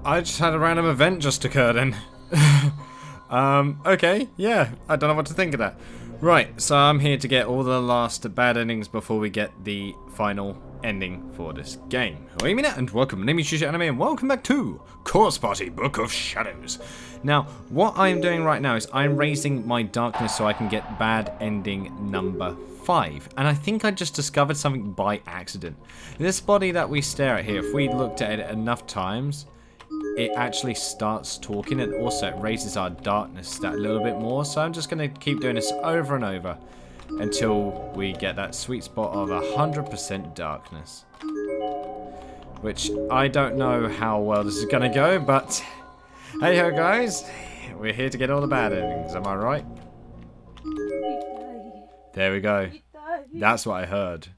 I just had a random event just occur then. Okay, yeah, I don't know what to think of that. Right, so I'm here to get all the last bad endings before we get the final ending for this game. And welcome, my name is Yuusha and welcome back to Corpse Party Book of Shadows. Now, what I'm doing right now is I'm raising my darkness so I can get bad ending number 5. And I think I just discovered something by accident. This body that we stare at here, if we looked at it enough times, it actually starts talking, and also it raises our darkness that little bit more. So I'm just going to keep doing this over and over until we get that sweet spot of 100% darkness. Which I don't know how well this is going to go, but hey ho guys, we're here to get all the bad endings, am I right? There we go. That's what I heard.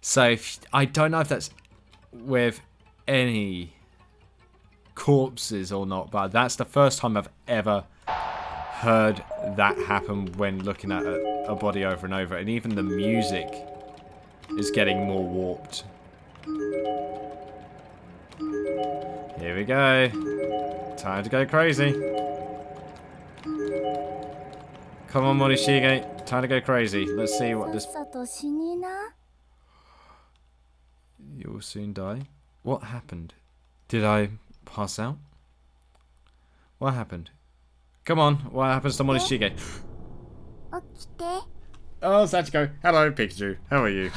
So, I don't know if that's with any corpses or not, but that's the first time I've ever heard that happen when looking at a body over and over. And even the music is getting more warped. Here we go. Time to go crazy. Come on, Morishige. Time to go crazy. Let's see what this... You will soon die. What happened? Did I pass out? What happened? Come on, what happens to Morishige? Oh, Sachiko. Hello, Pikachu. How are you?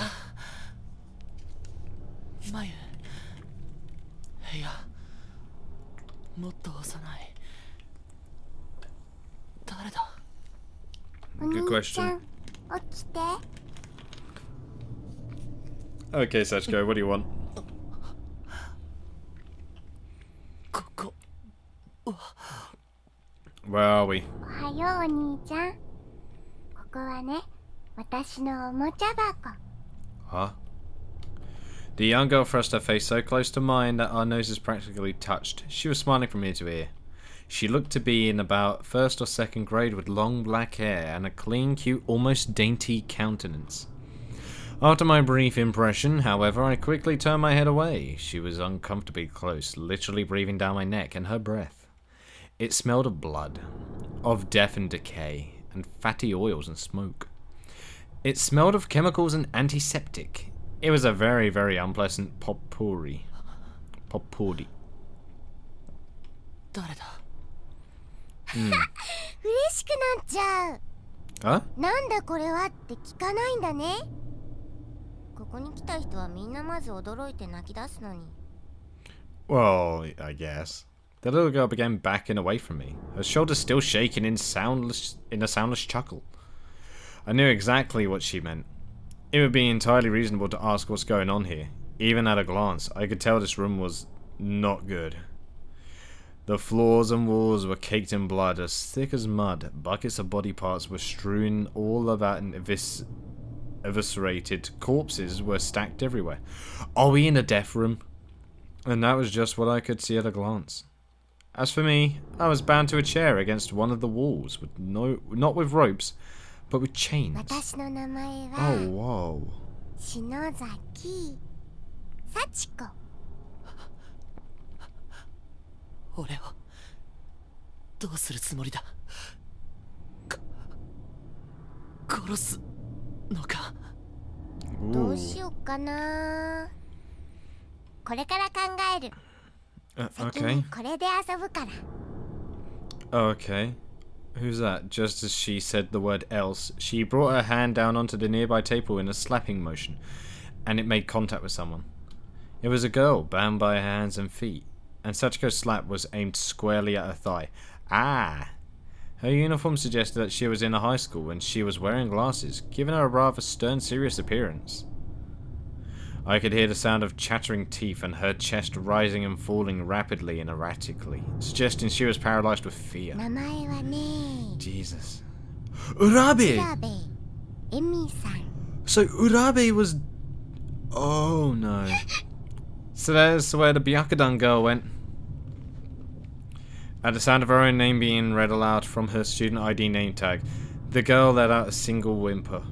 Good question. Okay, Sachiko, what do you want? Where are we? Huh? The young girl thrust her face so close to mine that our noses practically touched. She was smiling from ear to ear. She looked to be in about first or second grade with long black hair and a clean, cute, almost dainty countenance. After my brief impression, however, I quickly turned my head away. She was uncomfortably close, literally breathing down my neck and her breath. It smelled of blood, of death and decay, and fatty oils and smoke. It smelled of chemicals and antiseptic. It was a very, very unpleasant potpourri. Potpourri. Huh? Well, I guess. The little girl began backing away from me, her shoulders still shaking in a soundless chuckle. I knew exactly what she meant. It would be entirely reasonable to ask what's going on here. Even at a glance, I could tell this room was not good. The floors and walls were caked in blood as thick as mud. Buckets of body parts were strewn all about, and eviscerated corpses were stacked everywhere. Are we in a death room? And that was just what I could see at a glance. As for me, I was bound to a chair against one of the walls, with not with ropes, but with chains. Oh, whoa. Sachiko. Okay. Oh, okay. Who's that? Just as she said the word else, she brought her hand down onto the nearby table in a slapping motion, and it made contact with someone. It was a girl, bound by her hands and feet, and Sachiko's slap was aimed squarely at her thigh. Ah! Her uniform suggested that she was in a high school and she was wearing glasses, giving her a rather stern, serious appearance. I could hear the sound of chattering teeth and her chest rising and falling rapidly and erratically, suggesting she was paralyzed with fear. Jesus. Urabe! So Urabe was... Oh no. So there's where the Byakudan girl went. At the sound of her own name being read aloud from her student ID name tag, the girl let out a single whimper.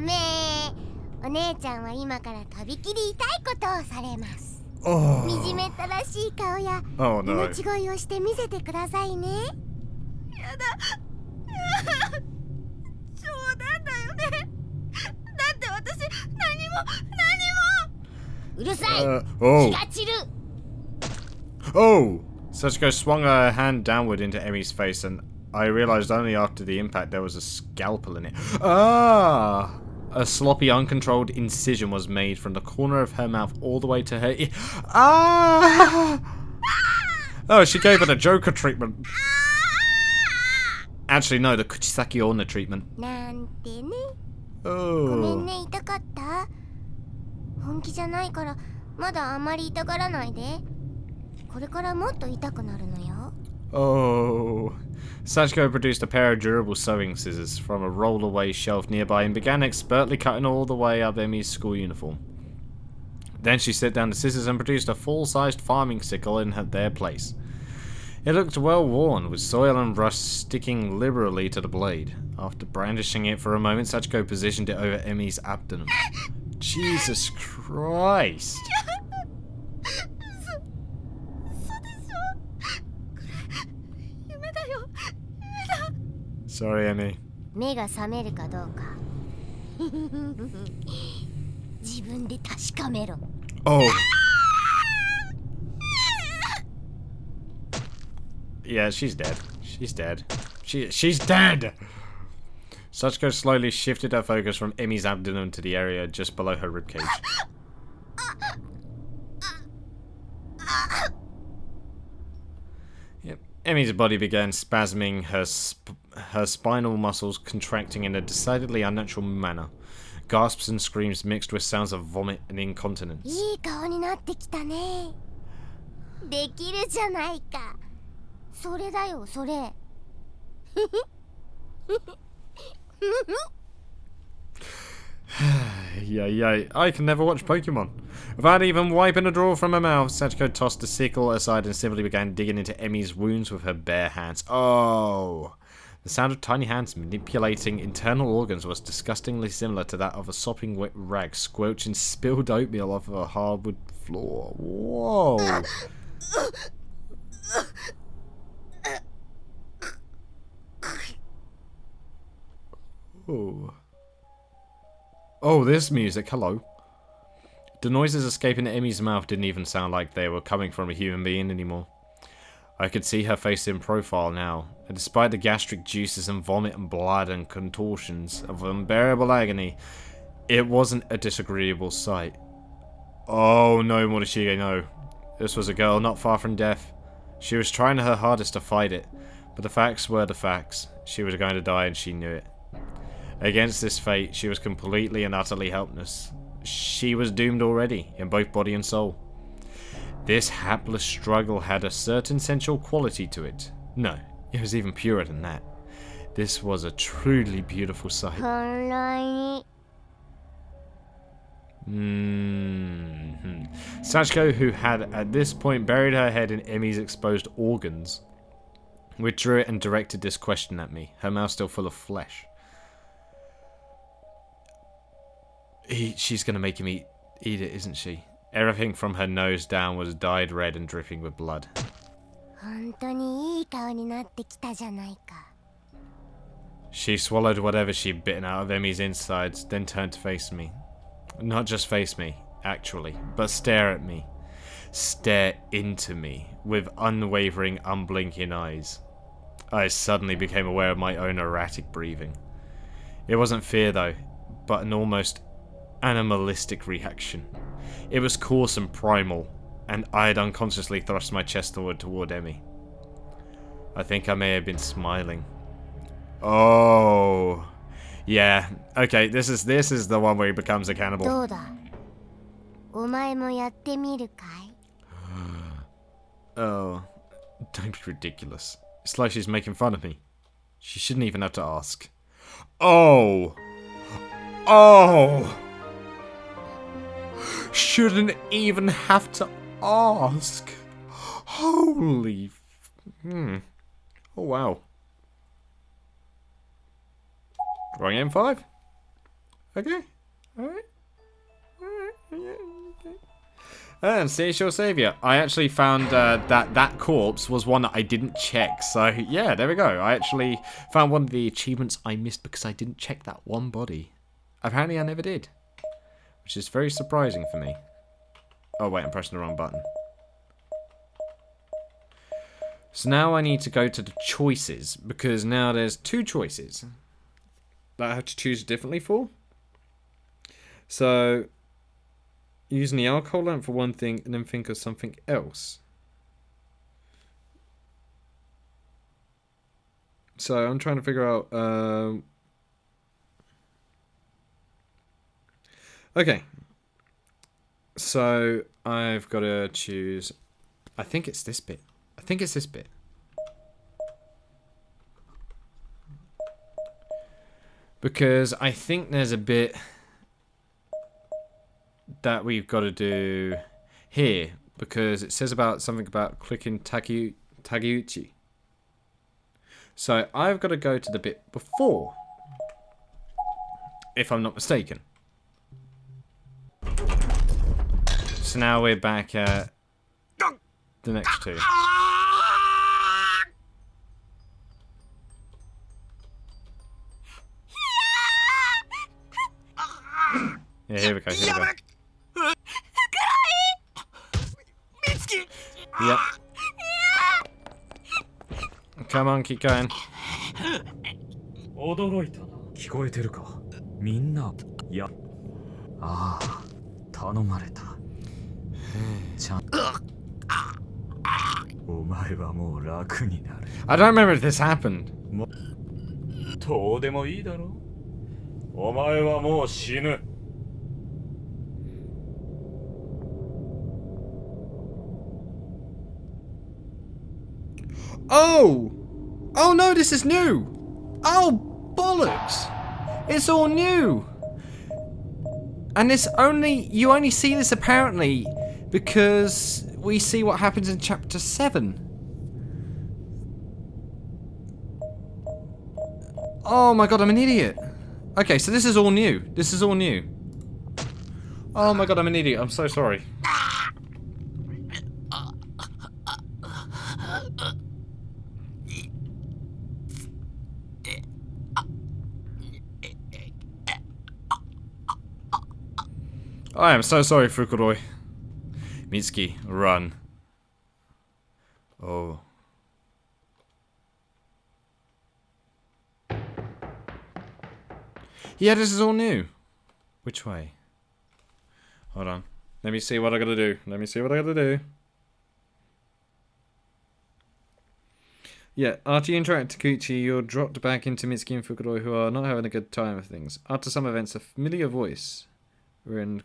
ダメ。お姉ちゃんは今からとびきり痛いことをされます。Oh. 惨めったらしい顔や Oh, no. 命乞いをして見せてくださいね。やだ。冗談だよね。だって私何も。うるさい。 Oh. 気が散る。 Oh! Sachiko swung her hand downward into Emmy's face, and I realized only after the impact there was a scalpel in it. Ah! A sloppy, uncontrolled incision was made from the corner of her mouth all the way to her ear. Ah! Oh, she gave it a Joker treatment. Actually, no, the Kuchisaki Onna treatment. なんてね。ごめ Oh. んね、痛かった？本気じゃないからまだあまり痛がらないで。これからもっと痛くなるのよ。 Oh. Sachiko produced a pair of durable sewing scissors from a roll-away shelf nearby and began expertly cutting all the way up Emmy's school uniform. Then she set down the scissors and produced a full-sized farming sickle in their place. It looked well worn, with soil and rust sticking liberally to the blade. After brandishing it for a moment, Sachiko positioned it over Emmy's abdomen. Jesus Christ! Sorry, Emmy. 目が覚めるかどうか自分で確かめろ。 Oh. Yeah, she's dead. She's dead. She's dead! Sachiko slowly shifted her focus from Emmy's abdomen to the area just below her ribcage. Yep. Emmy's body began spasming, her spinal muscles contracting in a decidedly unnatural manner. Gasps and screams mixed with sounds of vomit and incontinence. いい顔になってきたね。できるじゃないか。それだよ、それ。Yeah, I can never watch Pokemon. Without even wiping a draw from her mouth, Sachiko tossed the sickle aside and simply began digging into Emmy's wounds with her bare hands. Oh! The sound of tiny hands manipulating internal organs was disgustingly similar to that of a sopping wet rag squelching spilled oatmeal off of a hardwood floor. Whoa! Oh. Oh, this music, hello. The noises escaping Emmy's mouth didn't even sound like they were coming from a human being anymore. I could see her face in profile now, and despite the gastric juices and vomit and blood and contortions of unbearable agony, it wasn't a disagreeable sight. Oh no, Morishige, no. This was a girl not far from death. She was trying her hardest to fight it, but the facts were the facts. She was going to die and she knew it. Against this fate, she was completely and utterly helpless. She was doomed already, in both body and soul. This hapless struggle had a certain sensual quality to it. No, it was even purer than that. This was a truly beautiful sight. 本来に Sachiko, who had at this point buried her head in Emmy's exposed organs, withdrew it and directed this question at me, her mouth still full of flesh. She's gonna make him eat it, isn't she? Everything from her nose down was dyed red and dripping with blood. 本当にいい顔になってきたじゃないか。 She swallowed whatever she'd bitten out of Emmy's insides, then turned to face me. Not just face me, actually, but stare at me. Stare into me, with unwavering, unblinking eyes. I suddenly became aware of my own erratic breathing. It wasn't fear though, but an almost animalistic reaction. It was coarse and primal, and I had unconsciously thrust my chest toward Emmy. I think I may have been smiling. Oh, yeah. Okay, this is the one where he becomes a cannibal. どうだ？お前もやってみるかい？ Oh, don't be ridiculous. It's like she's making fun of me. She shouldn't even have to ask. Oh! Oh! Shouldn't even have to ask. Holy... Oh, wow. Drawing M5. Okay. Alright. Alright. Yeah, okay. And Seashore Savior. I actually found that corpse was one that I didn't check. So, yeah, there we go. I actually found one of the achievements I missed because I didn't check that one body. Apparently, I never did. Which is very surprising for me. Oh, wait, I'm pressing the wrong button. So now I need to go to the choices. Because now there's 2 choices that I have to choose differently for. So, using the alcohol lamp for one thing and then think of something else. So I'm trying to figure out... Okay. So I've got to choose... I think it's this bit. I think it's this bit. Because I think there's a bit that we've got to do here, because it says about something about clicking Taguchi. So I've got to go to the bit before, if I'm not mistaken. So now we're back at the next 2. Yeah, here we go, here we go. Yep. Come on, keep going. 驚いたな。聞こえてるか。みんな、いや、ああ、頼まれた。ちゃん。お前はもう楽になる。I don't remember if this happened. どうでもいいだろ。お前はもう死ぬ。Oh! Oh no, this is new! Oh, bollocks! It's all new! And this you only see this apparently because we see what happens in chapter 7. Oh my god, I'm an idiot. Okay, so this is all new. This is all new. Oh my god, I'm an idiot. I'm so sorry. I am so sorry, Fukuroi. Mitsuki, run. Oh. Yeah, this is all new. Which way? Hold on. Let me see what I gotta do. Let me see what I gotta do. Yeah, after you interact with Takuchi, you're dropped back into Mitsuki and Fukuroi, who are not having a good time of things. After some events, a familiar voice. We're in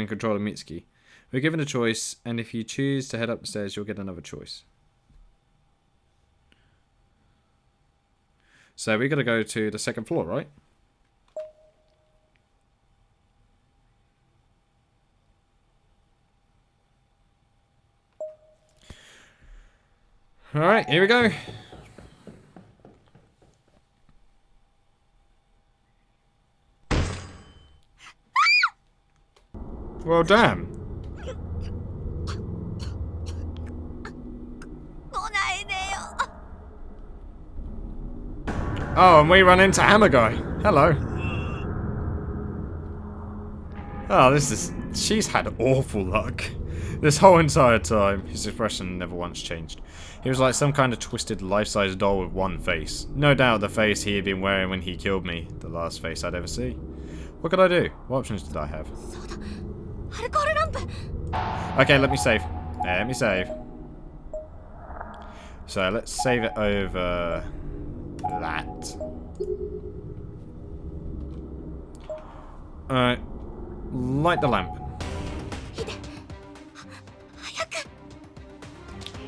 control of Mitsuki. We're given a choice, and if you choose to head up the stairs, you'll get another choice. So we gotta go to the 2nd floor, right? Alright, here we go. Well, damn. Oh, and we run into Hammer Guy. Hello. Oh, she's had awful luck. This whole entire time. His expression never once changed. He was like some kind of twisted life-size doll with one face. No doubt the face he had been wearing when he killed me. The last face I'd ever see. What could I do? What options did I have? Okay, let me save. Let me save. So let's save it over that. Alright. Light the lamp.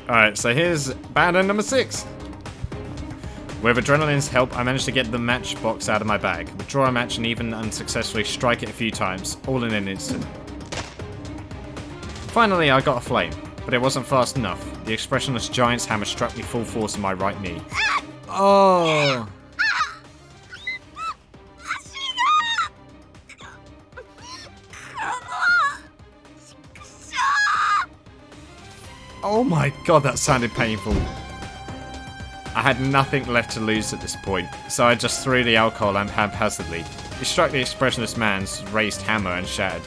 Alright, so here's bad end number 6. With Adrenaline's help, I managed to get the matchbox out of my bag, withdraw a match and even unsuccessfully strike it a few times, all in an instant. Finally, I got a flame, but it wasn't fast enough. The expressionless giant's hammer struck me full force in my right knee. Oh! Oh my god, that sounded painful. I had nothing left to lose at this point, so I just threw the alcohol lamp haphazardly. It struck the expressionless man's raised hammer and shattered.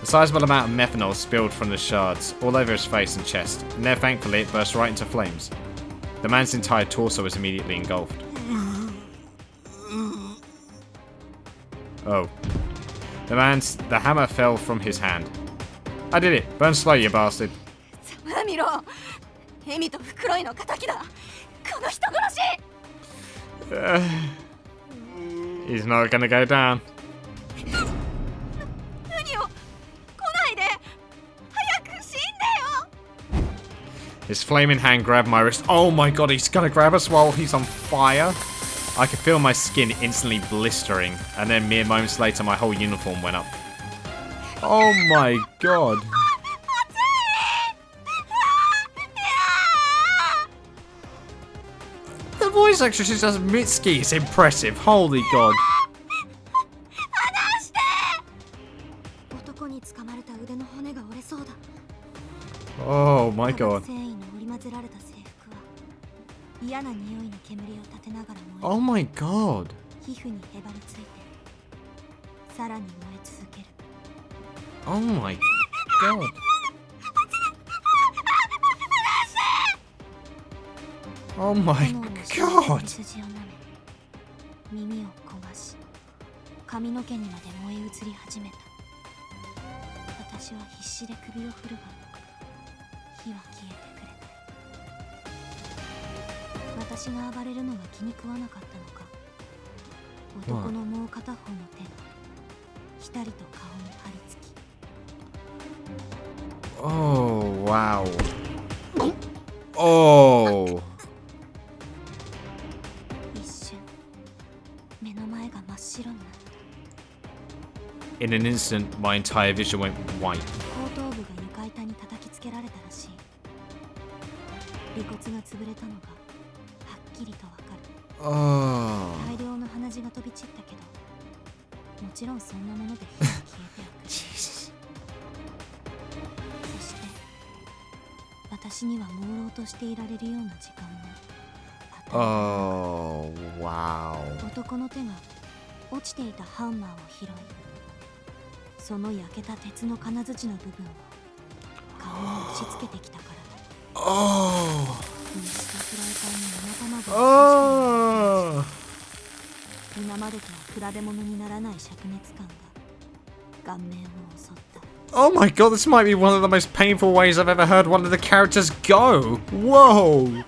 A sizable amount of methanol spilled from the shards, all over his face and chest, and there thankfully it burst right into flames. The man's entire torso was immediately engulfed. Oh. The hammer fell from his hand. I did it! Burn slow, you bastard! 見ろ、エミと袋井の仇だ。この人殺し。He's not gonna go down. 何を？来ないで。早く死んでよ。 His flaming hand grabbed my wrist. Oh my god, he's gonna grab us while he's on fire? I could feel my skin instantly blistering, and then mere moments later my whole uniform went up. Oh my god. The voice actress who does Mitsuki is impressive. Holy god. 男に掴まれた腕の骨が折れそうだ。 Oh my god. 繊維の織り交ぜられた制服は嫌な匂いの煙を立てながら燃え、 Oh my god. 皮膚にへばりついてさらに燃え続ける。 Oh my god. Oh my 炎のしみ出 god. る筋を舐め、耳を焦がし、髪の毛にまで燃え移り始めた。私は必死で首を振るが火は消えてくれない。私が暴れるのが気に食わなかったのか、男のもう片方の手がひたりと顔に張り付き、 Oh wow. Oh. 一瞬目の前が真っ白になった。 In an instant, my entire vision went white. 後頭部が床板に叩きつけられたらしい。尾骨が潰れたのがはっきりとわかる。 Oh. 大量の鼻血が飛び散ったけど、もちろんそんなもので火が消えてはくれ。 Jesus. そして私には朦朧としていられるような時間もあった。 Oh wow. 男の手が落ちていたハンマーを拾い、その焼けた鉄の金槌の部分を顔に打ち付けてきたからだ。 Oh. 熱したフライパンに生卵を Oh. 今までとは比べ物にならない灼熱感が顔面を襲った。 Oh my god, this might be one of the most painful ways I've ever heard one of the characters go. Whoa.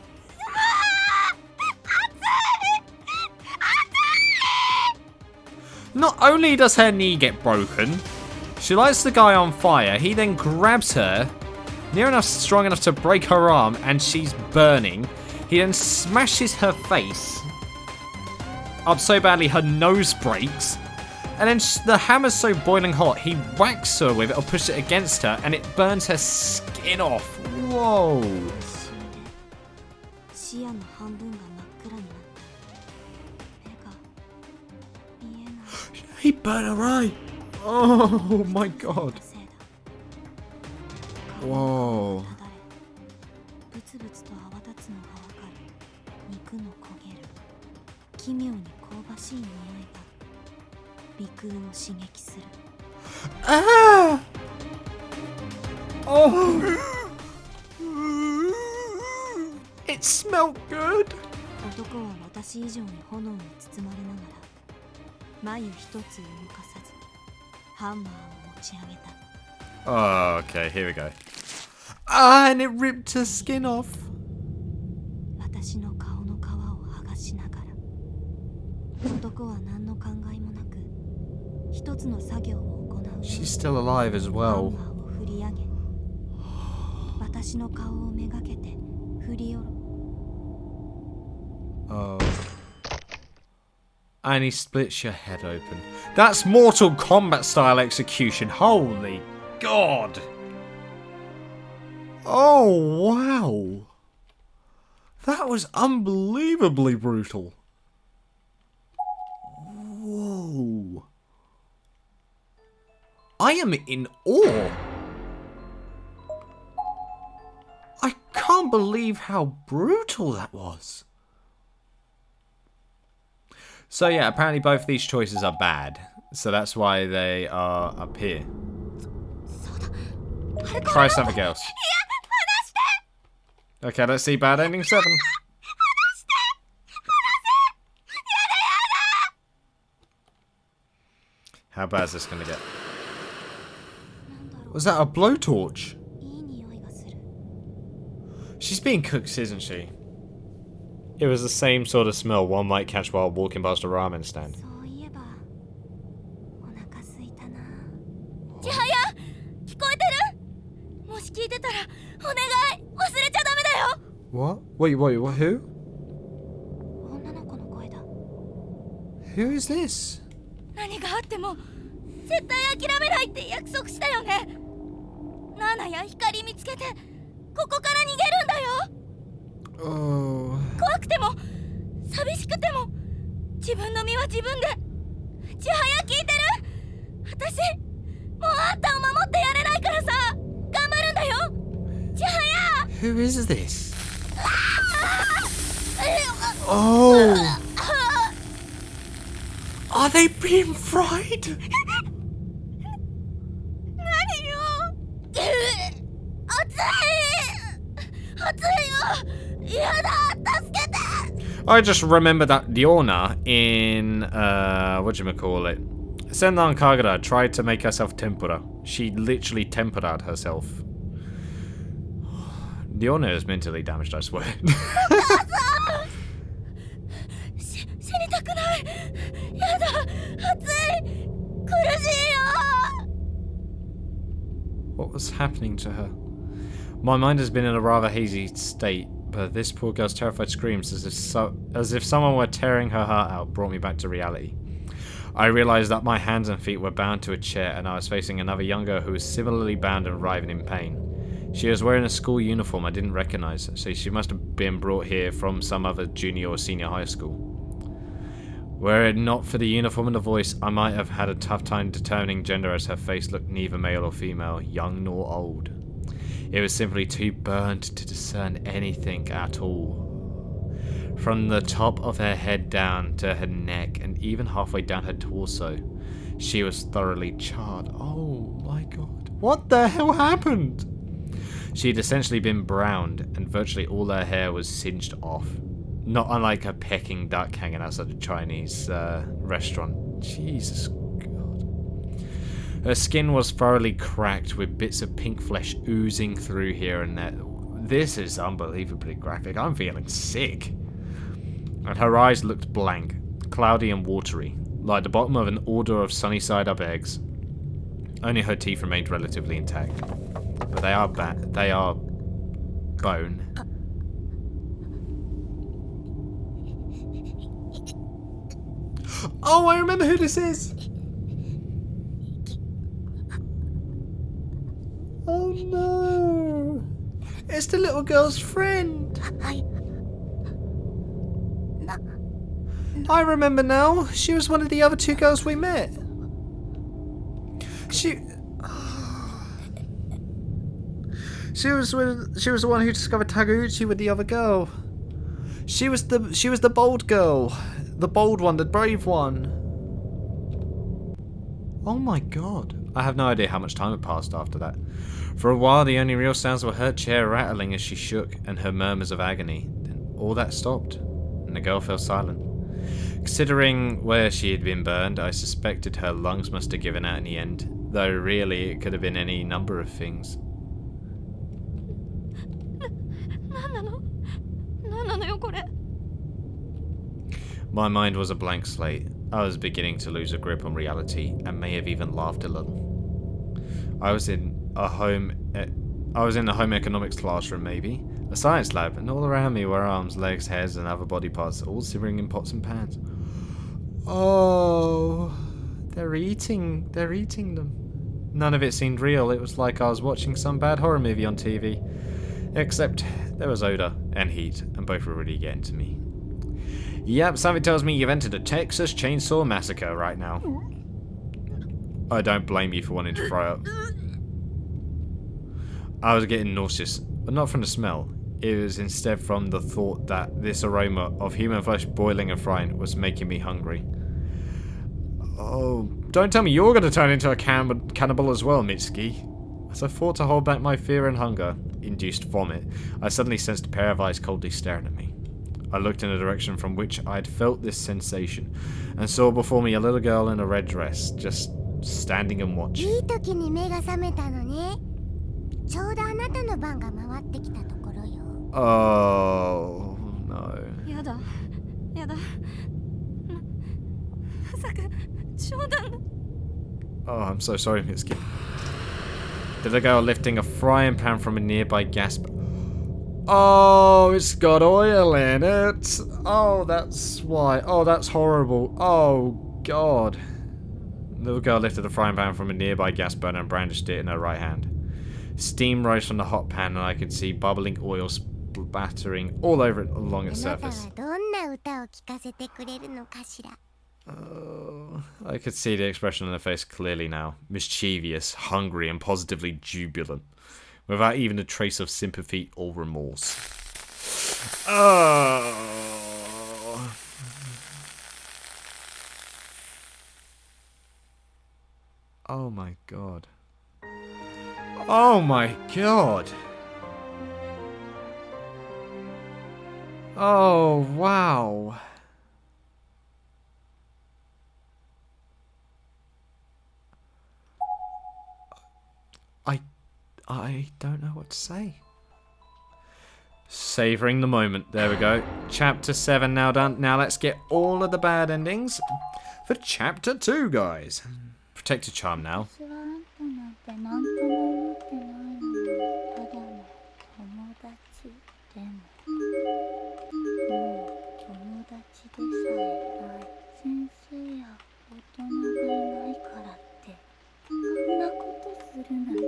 Not only does her knee get broken, she lights the guy on fire, he then grabs her, near enough strong enough to break her arm, and she's burning. He then smashes her face up so badly her nose breaks, and then the hammer's so boiling hot, he whacks her with it or pushes it against her, and it burns her skin off. Whoa. 一瞬で視野の半分が真っ暗になった。目が見えない。 He burned her eye. Oh my god. せいだ。 Whoa. ただれ、ブツブツと泡立つのがわかる。肉の焦げる奇妙に香ばしい匂いが鼻腔を刺激する。 Ah! Oh! It smelled good. 男は私以上に炎に包まれながら眉一つ動かさずハンマーを持ち上げた。 Oh, okay, here we go. Ah, and it ripped her skin off. 私の顔の皮を剥がしながら男は何の考えもなく一つの作業を行う。 She's still alive as ハン well. マーを振り上げ私の顔をめがけて振り下ろ。 Oh. And he splits your head open. That's Mortal Kombat style execution. Holy God. Oh, wow. That was unbelievably brutal. Whoa. I am in awe. I can't believe how brutal that was. So yeah, apparently both of these choices are bad. So that's why they are up here. Try something else. Okay, let's see bad ending 7. How bad is this gonna get? Was that a blowtorch? いい匂いがする。 She's being cooked, isn't she? It was the same sort of smell one might catch while walking past a ramen stand. そういえばお腹空いたな。千早、聞こえてる？もし聞いてたらお願い、忘れちゃダメだよ。 What? Wait, what? Who? 女の子の声だ。 Who is this? 何があっても絶対諦めないって約束したよね。ナナや光見つけてここから逃げるんだよ。 Oh. 怖くても寂しくても自分の身は自分で。千早聞いてる？私もうあんたを守ってやれないからさ、頑張るんだよ。千早。 Who is this? Oh. Are they being fried? 何よ。熱いよ。やだ、助けて。 I just remember that Diona in whatchamacallit, Senran Kagura tried to make herself tempura. She literally tempera'd herself. Diona is mentally damaged, I swear. 死にたくない。やだ、熱い。苦しいよ。 What was happening to her? My mind has been in a rather hazy state, but this poor girl's terrified screams as if someone were tearing her heart out brought me back to reality. I realized that my hands and feet were bound to a chair and I was facing another young girl who was similarly bound and writhing in pain. She was wearing a school uniform I didn't recognize, so she must have been brought here from some other junior or senior high school. Were it not for the uniform and the voice, I might have had a tough time determining gender as her face looked neither male or female, young nor old. It was simply too burnt to discern anything at all. From the top of her head down to her neck and even halfway down her torso, she was thoroughly charred. Oh my god. What the hell happened? She'd essentially been browned and virtually all her hair was singed off. Not unlike a Peking duck hanging outside a Chinese restaurant. Jesus God. Her skin was thoroughly cracked with bits of pink flesh oozing through here and there. This is unbelievably graphic. I'm feeling sick. And her eyes looked blank, cloudy and watery, like the bottom of an order of sunny side up eggs. Only her teeth remained relatively intact. But they are bone. Oh, I remember who this is! Oh no! It's the little girl's friend! I remember now. She was one of the other two girls we met. She was the one who discovered Taguchi with the other girl. She was the bold girl. The bold one, the brave one. Oh my god. I have no idea how much time had passed after that. For a while the only real sounds were her chair rattling as she shook and her murmurs of agony. Then all that stopped and the girl fell silent. Considering where she had been burned, I suspected her lungs must have given out in the end, though really it could have been any number of things. なんなのよこれ。 My mind was a blank slate. I was beginning to lose a grip on reality and may have even laughed a little. I was in a home economics classroom maybe, a science lab, and all around me were arms, legs, heads and other body parts, all simmering in pots and pans. Oh, they're eating them. None of it seemed real. It was like I was watching some bad horror movie on TV. Except there was odour and heat, and both were really getting to me. Yep, something tells me you've entered a Texas Chainsaw Massacre right now. I don't blame you for wanting to fry up. I was getting nauseous, but not from the smell. it was instead from the thought that this aroma of human flesh boiling and frying was making me hungry. Oh, don't tell me you're going to turn into a cannibal as well, Mitsuki. As I fought to hold back my fear and hunger, induced vomit, I suddenly sensed a pair of eyes coldly staring at me. I looked in the direction from which I had felt this sensation, and saw before me a little girl in a red dress, just standing and watching. いい時に目が覚めたのね。ちょうどあなたの番が回ってきたところよ。Oh, no. やだやだまさか冗談だ。 Oh, I'm so sorry, Mitsuki. The little girl lifting a frying pan from a nearby gas. Oh, it's got oil in it. Oh, that's why. Oh, that's horrible. Oh, God. The little girl lifted a frying pan from a nearby gas burner and brandished it in her right hand. Steam rose from the hot pan and I could see bubbling oil splattering all over it along its あなた surface. はどんな歌を聴かせてくれるのかしら。 Oh, I could see the expression on her face clearly now. Mischievous, hungry, and positively jubilant. Without even a trace of sympathy or remorse. Oh. Oh my god. Oh my god. Oh, wow. I don't know what to say. Savouring the moment. There we go. Chapter 7 now done. Now let's get all of the bad endings for Chapter 2, guys. Protected Charm now. 私はあんたなんて何とも思ってないのに、ただの友達でも、もう友達でさえない先生や大人がいないからってこんなことするなんて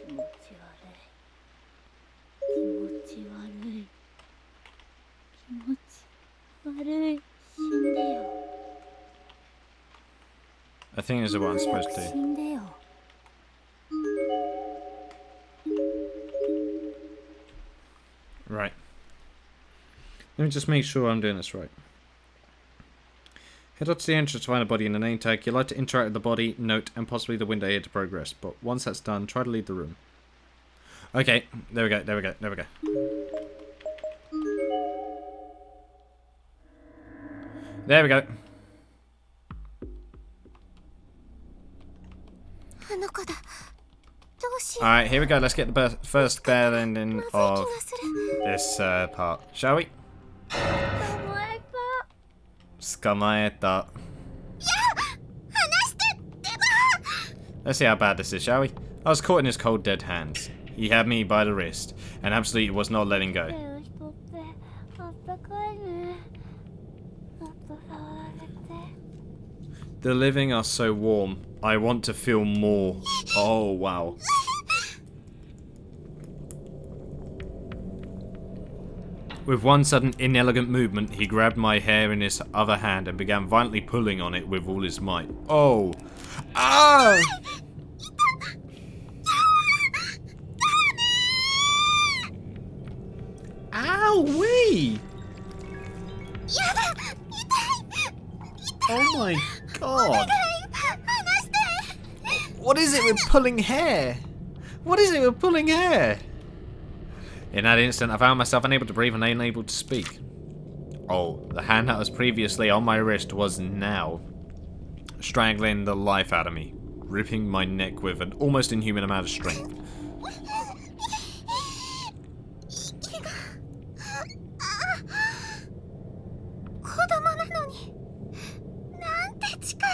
気持ち悪い気持ち悪い気持ち悪い死んでよ I think this is what I'm supposed 死 to. んでよ Right. Let me just make sure I'm doing this right. Head up to the entrance to find a body in the name tag. You'd like to interact with the body, note, and possibly the window here to progress. But once that's done, try to leave the room. Okay, there we go, there we go, there we go. There we go. あの子だどうしよう Alright, here we go. Let's get the first bad ending まずい気 of がする this part, shall we? 捕まえた Skamaeta. 話してってば Let's see how bad this is, shall we? I was caught in his cold, dead hands. He had me by the wrist, and absolutely was not letting go. 人ってあったかいねもっと触られて The living are so warm. I want to feel more. Oh, wow. With one sudden inelegant movement, he grabbed my hair in his other hand and began violently pulling on it with all his might. Oh! Ah! Ow-wee! Oh my god! What is it with pulling hair? What is it with pulling hair? In that instant, I found myself unable to breathe and unable to speak. Oh, the hand that was previously on my wrist was now strangling the life out of me, ripping my neck with an almost inhuman amount of strength. 子供なのになんて力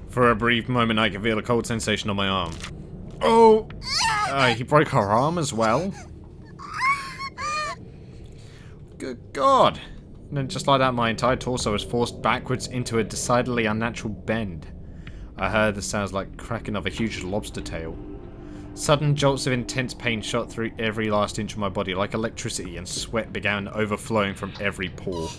For a brief moment, I could feel a cold sensation on my arm. Oh! He broke her arm as well? Good God! And then just like that, my entire torso was forced backwards into a decidedly unnatural bend. I heard the sounds like cracking of a huge lobster tail. Sudden jolts of intense pain shot through every last inch of my body like electricity, and sweat began overflowing from every pore.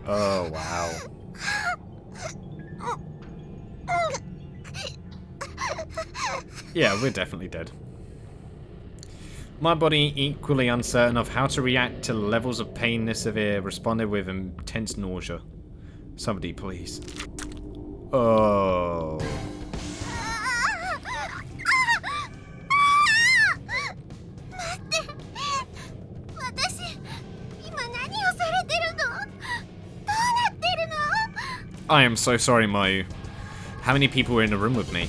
Oh, wow. Yeah, we're definitely dead. My body, equally uncertain of how to react to levels of pain this severe, responded with intense nausea. Somebody, please. Oh. 待って、私今何をされてるの？どうなってるの？ I am so sorry, Mayu. How many people were in the room with me?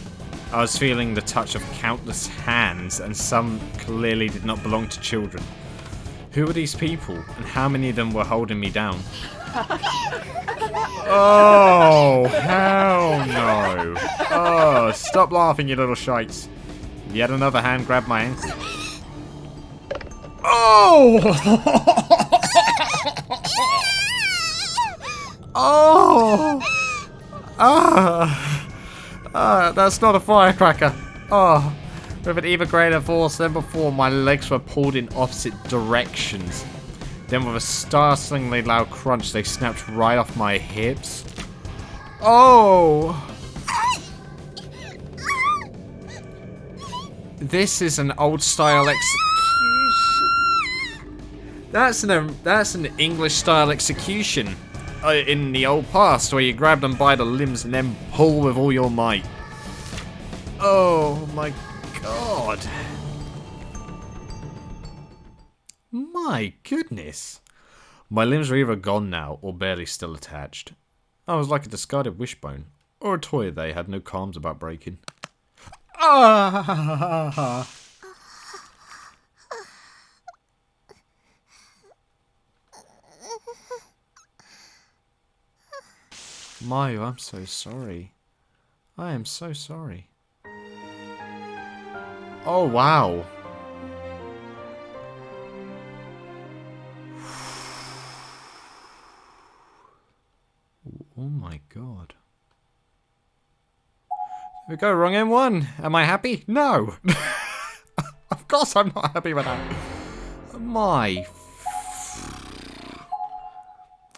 I was feeling the touch of countless hands, and some clearly did not belong to children. Who were these people, and how many of them were holding me down? Oh, hell no. Oh, stop laughing, you little shites. Yet another hand grabbed my ankle. Oh! Oh! That's not a firecracker. Oh, with an even greater force than before, my legs were pulled in opposite directions. Then with a startlingly loud crunch, they snapped right off my hips. Oh! This is an old style execution. That's an English style execution. In the old past, where you grab them by the limbs and then pull with all your might. Oh my god. My goodness. My limbs are either gone now or barely still attached. I was like a discarded wishbone, or a toy they had no qualms about breaking. Ah! Mayu, I'm so sorry. I am so sorry. Oh, wow. Oh my god. There we go, wrong M1. Am I happy? No. Of course I'm not happy with that. My...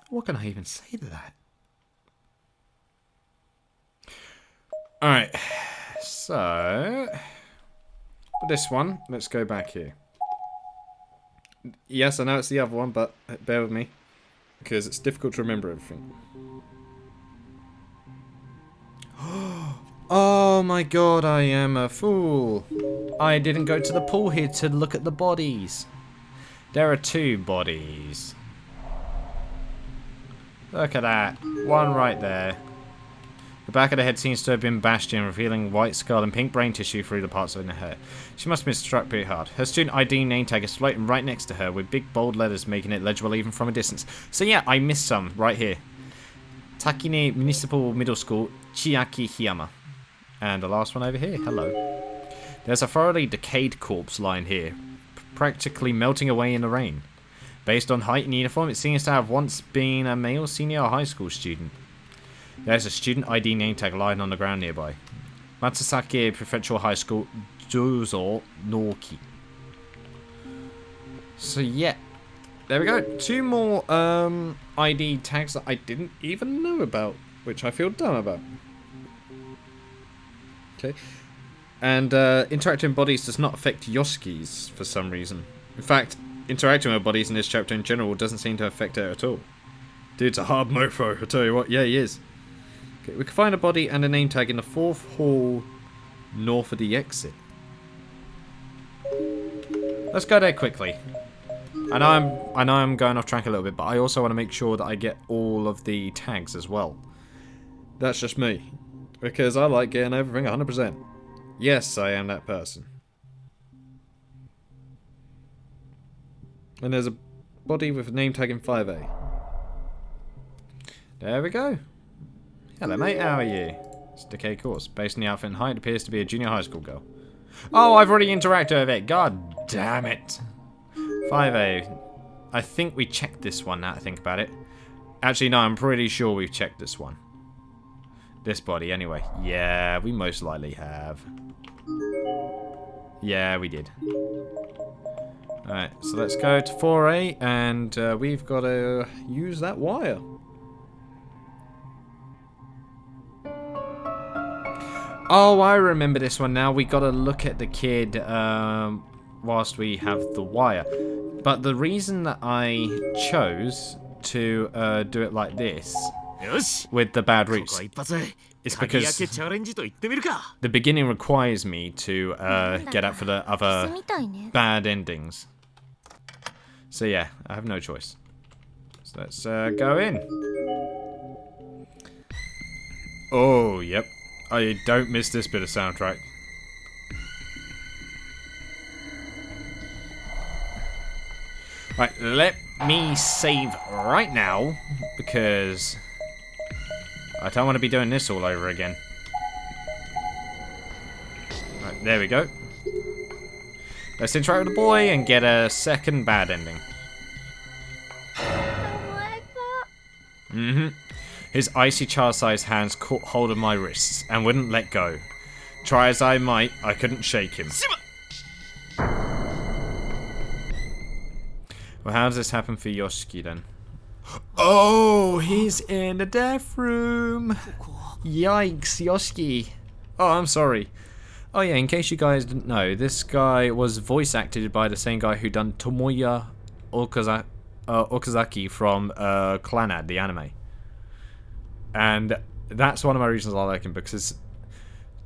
What can I even say to that? Alright, so for this one, let's go back here. Yes, I know it's the other one, but bear with me, because it's difficult to remember everything. Oh my god, I am a fool. I didn't go to the pool here to look at the bodies. There are 2 bodies. Look at that. One right there. The back of the head seems to have been bashed in, revealing white skull and pink brain tissue through the parts of her hair. She must have been struck pretty hard. Her student ID name tag is floating right next to her, with big bold letters making it legible even from a distance. So yeah, I missed some right here. Takine Municipal Middle School, Chiaki Hiyama. And the last one over here. Hello. There's a thoroughly decayed corpse lying here, practically melting away in the rain. Based on height and uniform, it seems to have once been a male senior high school student. There's a student ID name tag lying on the ground nearby. Matsusake Prefectural High School, Juzo Noki. So yeah, there we go. 2 more ID tags that I didn't even know about, which I feel dumb about. Okay. And interacting with bodies does not affect Yoshikis for some reason. In fact, interacting with bodies in this chapter in general doesn't seem to affect it at all. Dude's a hard mofo, I tell you what. Yeah, he is. Okay, we can find a body and a name tag in the 4th hall north of the exit. Let's go there quickly. I know I'm going off track a little bit, but I also want to make sure that I get all of the tags as well. That's just me. Because I like getting everything 100%. Yes, I am that person. And there's a body with a name tag in 5A. There we go. Hello mate, how are you? It's a decay course. Based on the outfit and height, appears to be a junior high school girl. Oh, I've already interacted with it. God damn it. 5A. I think we checked this one now I think about it. Actually, no, I'm pretty sure we've checked this one. This body, anyway. Yeah, we most likely have. Yeah, we did. Alright, so let's go to 4A, and we've got to use that wire. Oh, I remember this one now. We gotta look at the kid whilst we have the wire. But the reason that I chose to do it like this, with the bad routes, is because the beginning requires me to get out for the other bad endings. So yeah, I have no choice. So let's go in. Oh, yep. I don't miss this bit of soundtrack. Right, let me save right now, because I don't want to be doing this all over again. Right, there we go. Let's interact with the boy and get a second bad ending. His icy child-sized hands caught hold of my wrists and wouldn't let go. Try as I might, I couldn't shake him. Well, how does this happen for Yoshiki then? Oh, he's in the death room. Yikes, Yoshiki. Oh, I'm sorry. Oh yeah, in case you guys didn't know, this guy was voice acted by the same guy who done Tomoya Okazaki from Clannad, the anime. And that's one of my reasons I like him, because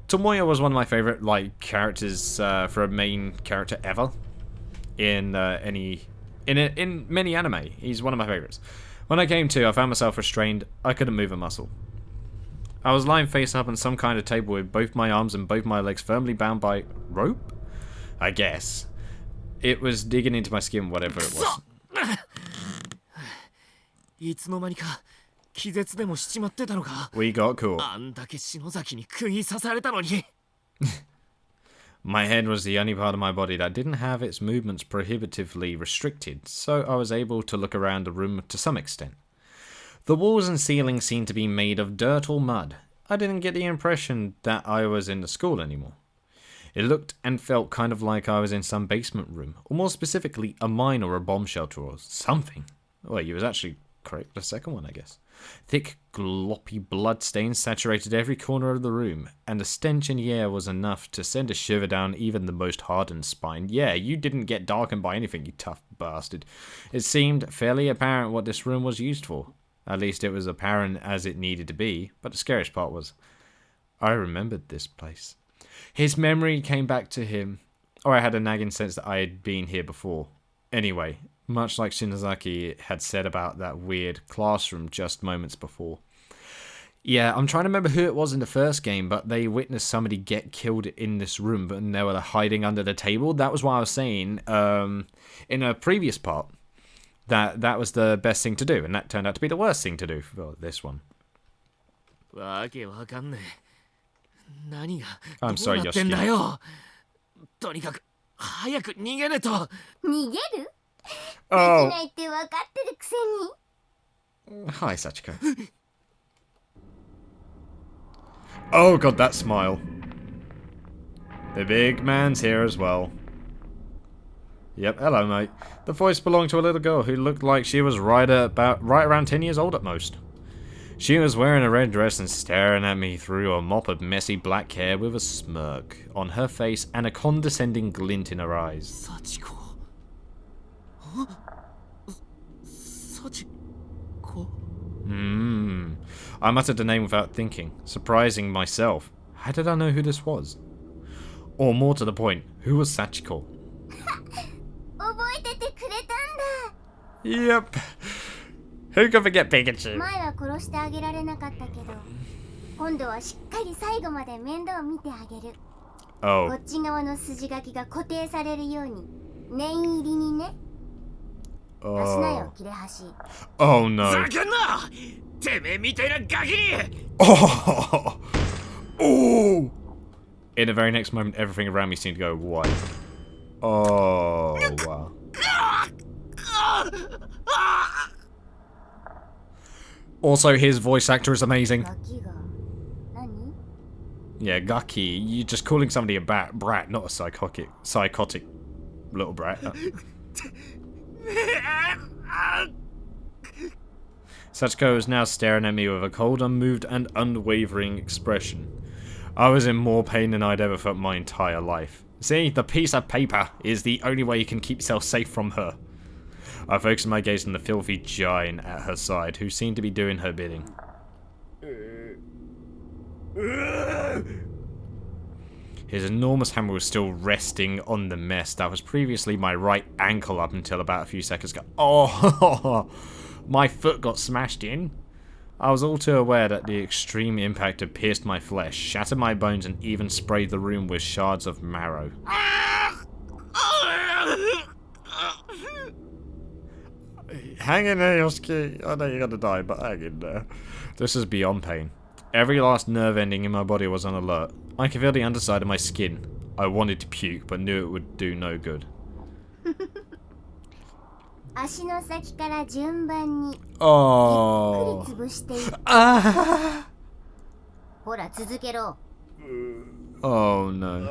Tomoya was one of my favorite characters for a main character ever in many anime. He's one of my favorites. When I came to, I found myself restrained. I couldn't move a muscle. I was lying face up on some kind of table with both my arms and both my legs firmly bound by rope, I guess. It was digging into my skin, whatever it was. We got caught. My head was the only part of my body that didn't have its movements prohibitively restricted, so I was able to look around the room to some extent. The walls and ceiling seemed to be made of dirt or mud. I didn't get the impression that I was in the school anymore. It looked and felt kind of like I was in some basement room, or more specifically, a mine or a bomb shelter or something. Well, you was actually correct, the second one, I guess. Thick, gloppy blood stains saturated every corner of the room, and the stench in the air was enough to send a shiver down even the most hardened spine. Yeah, you didn't get darkened by anything, you tough bastard. It seemed fairly apparent what this room was used for. At least it was apparent as it needed to be, but the scariest part was, I remembered this place. His memory came back to him, or I had a nagging sense that I had been here before. Anyway, much like Shinozaki had said about that weird classroom just moments before. Yeah, I'm trying to remember who it was in the first game, but they witnessed somebody get killed in this room, but they were hiding under the table. That was why I was saying in a previous part that was the best thing to do, and that turned out to be the worst thing to do for this one. I'm sorry, Yoshiki. Oh. Hi, Sachiko. Oh god, that smile. The big man's here as well. Yep, hello mate. The voice belonged to a little girl who looked like she was right around 10 years old at most. She was wearing a red dress and staring at me through a mop of messy black hair with a smirk on her face and a condescending glint in her eyes. Sachiko? Huh? Sachiko? I muttered the name without thinking, surprising myself. How did I know who this was? Or more to the point, who was Sachiko? Yep. Who can forget Pikachu? Oh. Oh no. Oh. In the very next moment, everything around me seemed to go white. Oh, wow. Also, his voice actor is amazing. Yeah, Gaki. You're just calling somebody a brat, not a psychotic little brat. Sachiko is now staring at me with a cold, unmoved, and unwavering expression. I was in more pain than I'd ever felt my entire life. See, the piece of paper is the only way you can keep yourself safe from her. I focused my gaze on the filthy giant at her side, who seemed to be doing her bidding. His enormous hammer was still resting on the mess that was previously my right ankle up until about a few seconds ago. Oh, my foot got smashed in. I was all too aware that the extreme impact had pierced my flesh, shattered my bones, and even sprayed the room with shards of marrow. Hang in there, Yosuke. I know you're gonna die, but hang in there. This is beyond pain. Every last nerve ending in my body was on alert. I could feel the underside of my skin. I wanted to puke, but knew it would do no good. 足の先から順番にゆっくり Oh. 潰していって Ah. ほら続けろ Oh no.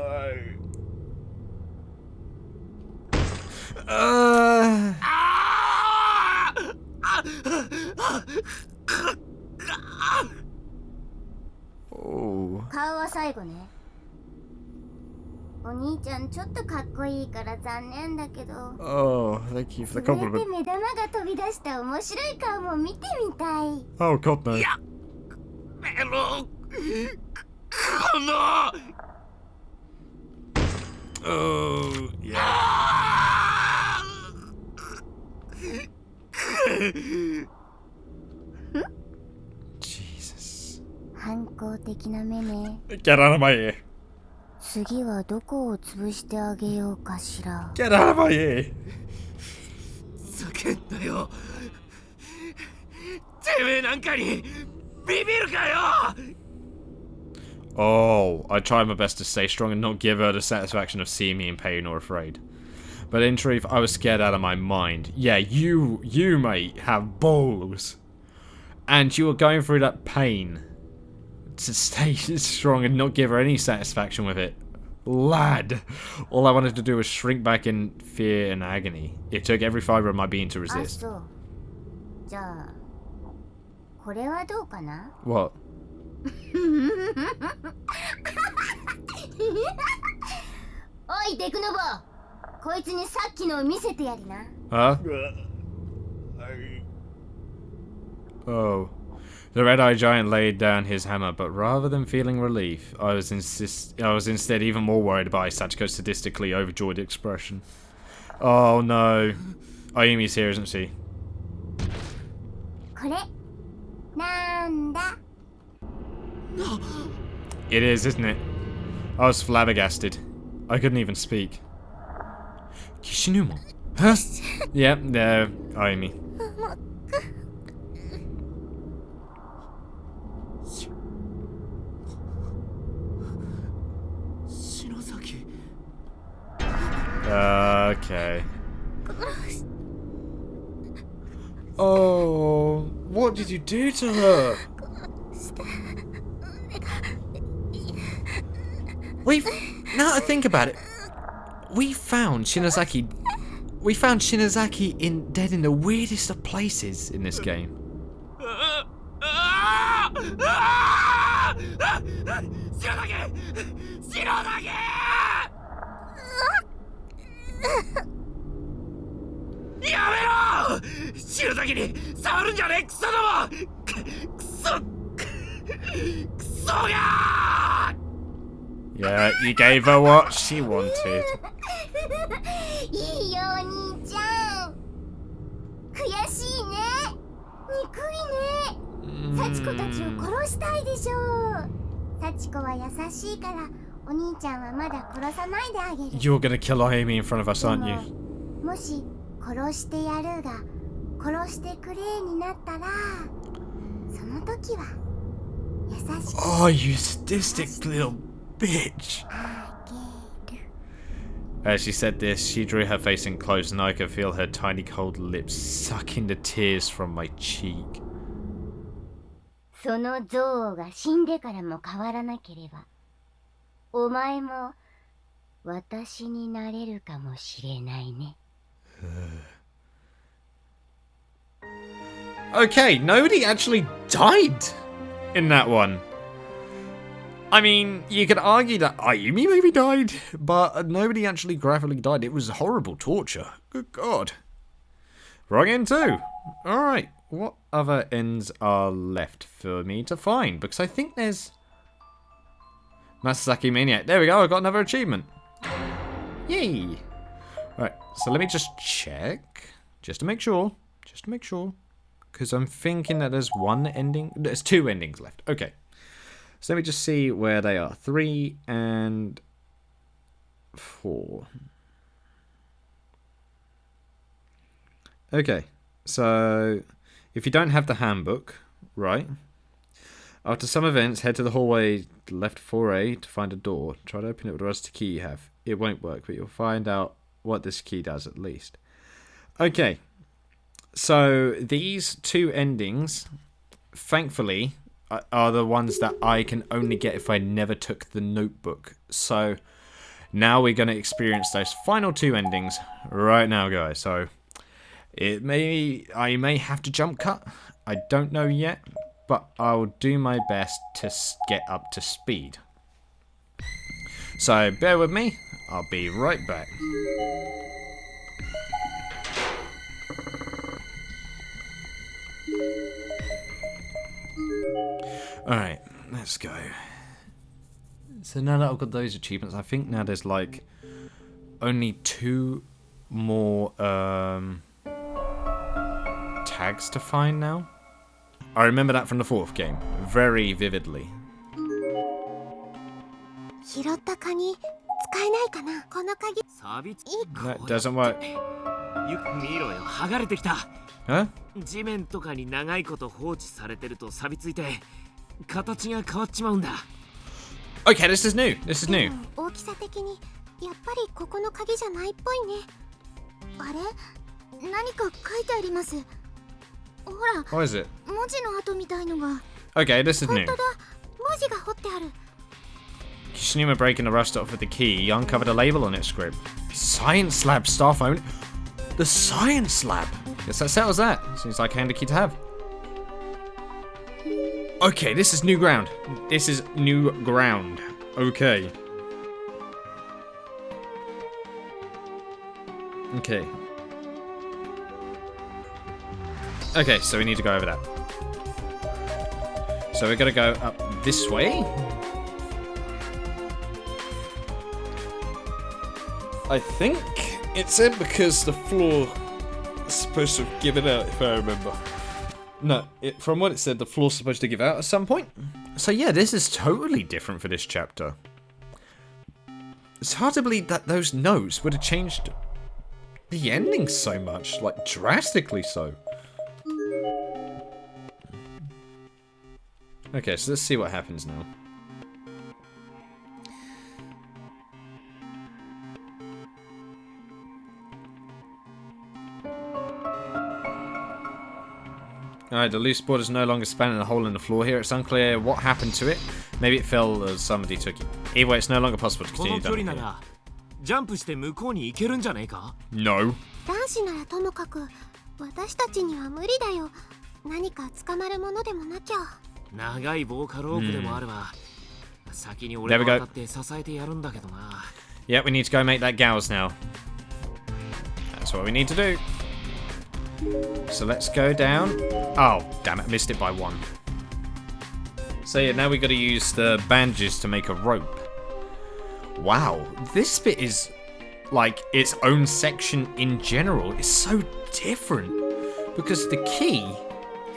Oh. 顔は最後ねお兄ちゃんちょっとかっこいいから残念だけど Oh, thank you for the そうやって compliment. 目玉が飛び出した面白い顔も見てみたい Oh god no. メロこの Oh, yeah. 反抗的な目ね Get out of my ear. 次はどこを潰してあげようかしら Get out of my ear. 叫んだよてめえなんかにビビるかよ Oh, I tried my best to stay strong and not give her the satisfaction of seeing me in pain or afraid. But in truth, I was scared out of my mind. Yeah, you mate, have balls. And you were going through that pain to stay strong and not give her any satisfaction with it. Lad, all I wanted to do was shrink back in fear and agony. It took every fiber of my being to あ resist. そうじゃあこれはどうかな What? おいデクノボこいつにさっきのを見せてやりな Huh? Oh. The red-eyed giant laid down his hammer, but rather than feeling relief, I was instead even more worried by Sachiko's sadistically overjoyed expression. Oh no. Ayumi's here, isn't she? これなんだ It is, isn't it? I was flabbergasted. I couldn't even speak. Kishinuma? Huh? Yep, no, Ayumi. 篠崎 Okay. Oh, what did you do to her? Now that I think about it, we found Shinozaki dead in the weirdest of places in this game. 篠崎やめろ篠崎に触るんじゃねえクソどもクソが Yeah, you gave her what she wanted. いいよお兄ちゃん悔しいね憎いね幸子たちを殺したいでしょ幸子は優しいからお兄ちゃんはまだ殺さないであげる You're gonna kill Ayumi in front of us, で aren't も you? もし殺してやるが殺してくれになったらその時は優しく Oh, you sadistic little bitch. あげる As she said this, she drew her face in close and I could feel her tiny cold lips sucking the tears from my cheek. その憎悪が死んでからも変わらなければお前も私になれるかもしれないね Okay, nobody actually died in that one. I mean, you could argue that Ayumi maybe died, but nobody actually graphically died. It was horrible torture. Good God. Wrong end too. Alright, what other ends are left for me to find? Because I think there's... Masasaki Maniac. There we go, I got another achievement. Yay. Right, so let me just check. Just to make sure. Just to make sure. Because I'm thinking that there's one ending. There's 2 endings left. Okay. So let me just see where they are. 3 and 4. Okay. So if you don't have the handbook, right? After some events, head to the hallway left 4A to find a door. Try to open it with the rusty key you have. It won't work, but you'll find out what this key does at least. Okay. So these 2 endings, thankfully, are the ones that I can only get if I never took the notebook. So now we're going to experience those final 2 endings right now, guys. So I may have to jump cut. I don't know yet, but I'll do my best to get up to speed. So bear with me. I'll be right back. Alright, let's go. So now that I've got those achievements, I think now there's like only 2 more tags to find now. I remember that from the 4th game very vividly. That doesn't work. Huh? 地面とかに長いこと放置されてると錆びついて形が変わっちまうんだ。Okay, this is new. This is new. 大きさ的にやっぱりここの鍵じゃないっぽいね。あれ？何か書いてあります。ほら。What is it? 文字の跡みたいのが。Okay, this is new. 本当だ。文字が彫ってある。Kishinuma breaking the rust off with the key, he uncovered a label on its script. Science lab staff only. The science lab. Guess that settles that. Seems like a handy key to have. Okay, this is new ground. This is new ground. Okay. Okay. Okay, so we need to go over that. So we're gonna go up this way. I think it's in because the floor is supposed to give it out, if I remember. No, from what it said, the floor's supposed to give out at some point. So yeah, this is totally different for this chapter. It's hard to believe that those notes would have changed the ending so much, like drastically so. Okay, so let's see what happens now. Alright, the loose board is no longer spanning a hole in the floor here. It's unclear what happened to it. Maybe it fell as somebody took it. Either way, it's no longer possible to continue down here. ジャンプして向こうに行けるんじゃねえか? No. 男子ならともかく、私たちには無理だよ。何か捕まるものでもなきゃ。長い棒かロープでもあれば、先に俺が当たって支えてやるんだけどな。Yeah, we need to go make that gauze now. That's what we need to do. So let's go down. Oh, damn it, missed it by 1. So yeah, now we got to use the bandages to make a rope. Wow, this bit is like its own section in general. It's so different because the key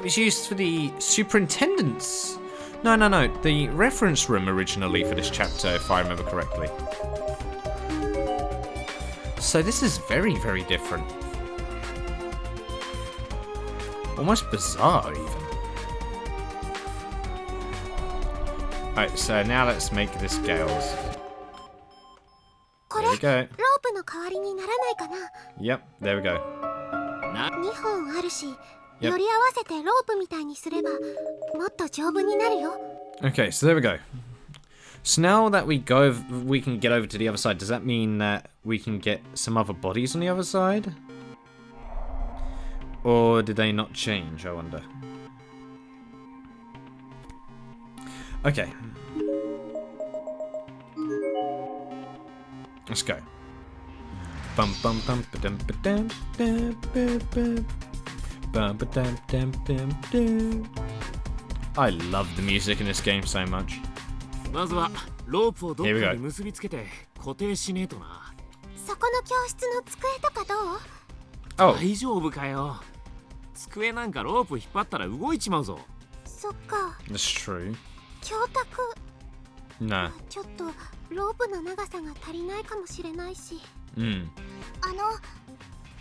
was used for the superintendent's. No, the reference room originally for this chapter, if I remember correctly. So this is very, very different. Almost bizarre, even. Alright, so now let's make this gauze. There we go. ロープの代わりにならないかな。 Yep, there we go. 2本あるし、より合わせてロープみたいにすればもっと丈夫になるよ。 Okay, so there we go. So now that we can get over to the other side. Does that mean that we can get some other bodies on the other side? Or did they not change, I wonder? Okay. Let's go. Bum bum bum ba-dum ba-dum dum ba-bum. Bum ba-dum dum dum dum. I love the music in this game so much. まずはロープをどっかに結びつけて固定しねえとな。そこの教室の机とかどう？ Oh, 大丈夫かよ。机なんかロープ引っ張ったら動いちまうぞ。そっか、 that's true. 教託 Nah. ちょっとロープの長さが足りないかもしれないし。Mm.